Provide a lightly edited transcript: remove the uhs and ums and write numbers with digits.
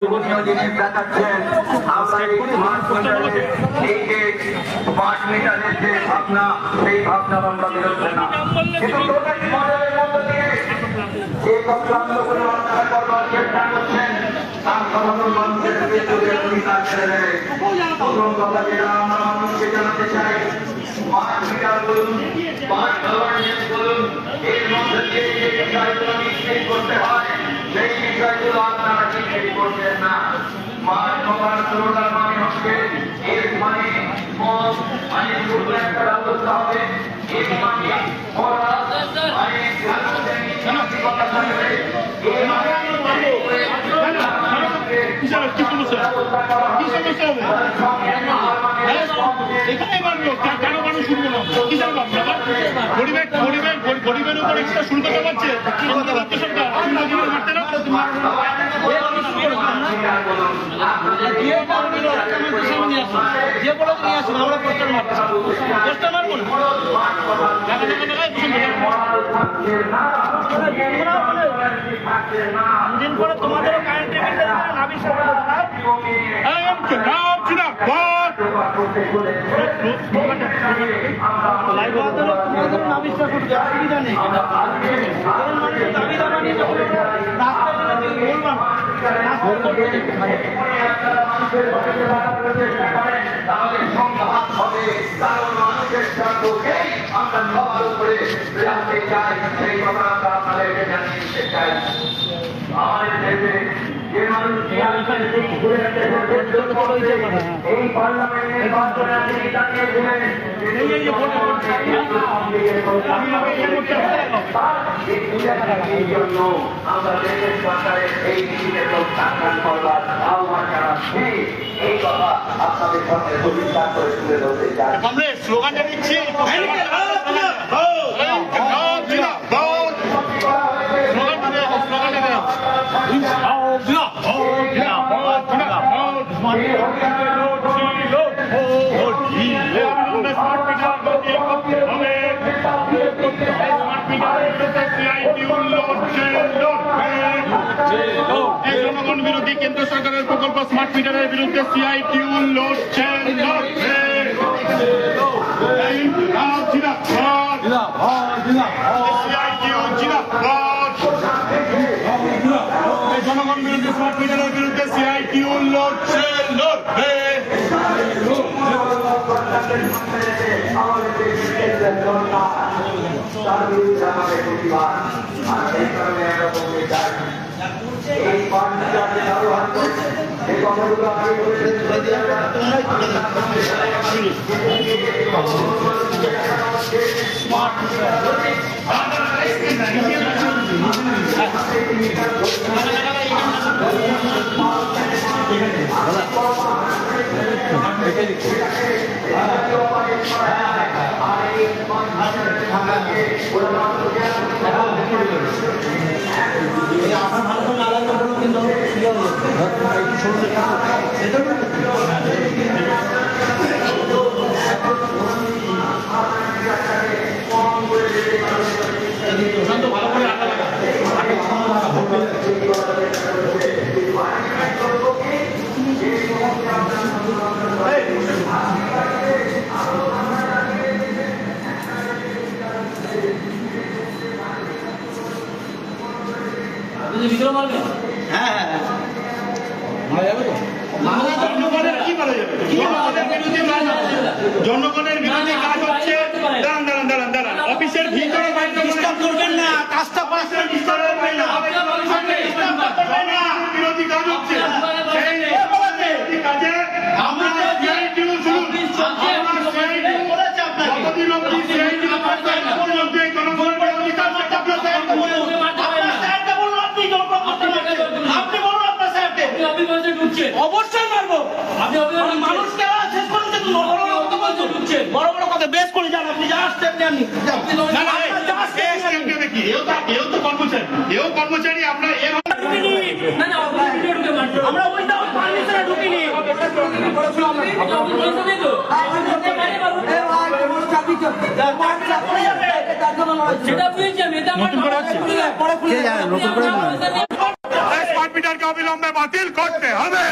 জিনিস দেখাচ্ছেন আমরা এই স্মার্ট মিটারে এই যে স্মার্ট মিটারের যে ভাবনা সেই ভাবনা আমরা বেরোচ্ছে না, কিন্তু প্রত্যেক মডেলের মধ্য দিয়ে যে চক্রান্ত করে আপনারা করবার চেষ্টা করছেন তার সাধারণ মানুষের বিরুদ্ধে অধিকার ছেড়ে দেবে। প্রথম কথা যেটা আমরা মানুষকে জানাতে চাই, স্মার্ট মিটার বলুন, স্মার্ট গভর্নেন্স বলুন, এর মধ্যে দিয়ে যে বিষয়গুলো নিশ্চিত করতে হয় সেই বিষয়গুলো আপনারা নিশ্চিত করছেন না। স্মার্ট মোবাইল স্লোগান মানে হচ্ছে এর মানে মানে শুধু একটা ব্যবস্থা হবে, এর মানে মানসিকতা থাকবে, এর মানে গরিবের উপর এক্সট্রা শুল্ক চালাচ্ছে যে বলে নিয়ে আসুন আমরা পোস্টার মারবো দিন করে তোমাদেরও কারেন্ট তাহলে সংঘাত হবে, কারণ মানুষের স্বার্থকেই আমরা সবার উপরে রাখতে চাই, সেই কথা আমরা আপনাদেরকে জানিয়ে দিতে চাই। আমাদের দেশে যে মানুষ এই পার্লামেন্ট নির্বাচনে আপনি দাঁড়িয়েছিলেন এই জন্য আমরা দেশের সরকারের এই নীতিকে প্রত্যাখ্যান করবার আহ্বান জানাচ্ছি। এই কথা আপনাদের সামনে পরিষ্কার করে তুলে ধরতে চাই। আমরা স্লোগানটা দিচ্ছি জনগণ বিরোধী কেন্দ্র সরকারের প্রকল্প স্মার্ট মিটারের বিরুদ্ধে সিআইটিউ লড়ছে জনগণ বিরোধী স্মার্ট মিটারের বিরুদ্ধে সিআইটিউ লড়ছে লড়বে। তার বিরুদ্ধে আমাদের প্রতিবাদ, আর সেই কারণে আমরা বলতে চাই এই পার্টিটা যে ব্যবহার করছে এই কথাগুলো আগে বলেছেন জনগণের বিরুদ্ধে কাজ হচ্ছে। দাঁড়ান অফিসের ভিতরে করবেন না, কাজটা বিরোধী কাজ হচ্ছে। কাজে আমরা অবশ্যই মারবো। মানুষ বড় বড় কথা বেশ করে যান, আপনি যা আসছেন কর্মচারী আমরা আমরা ঢুকিনি। সেটা স্মার্ট মিটারকে অবিলম্বে বাতিল করতে হবে।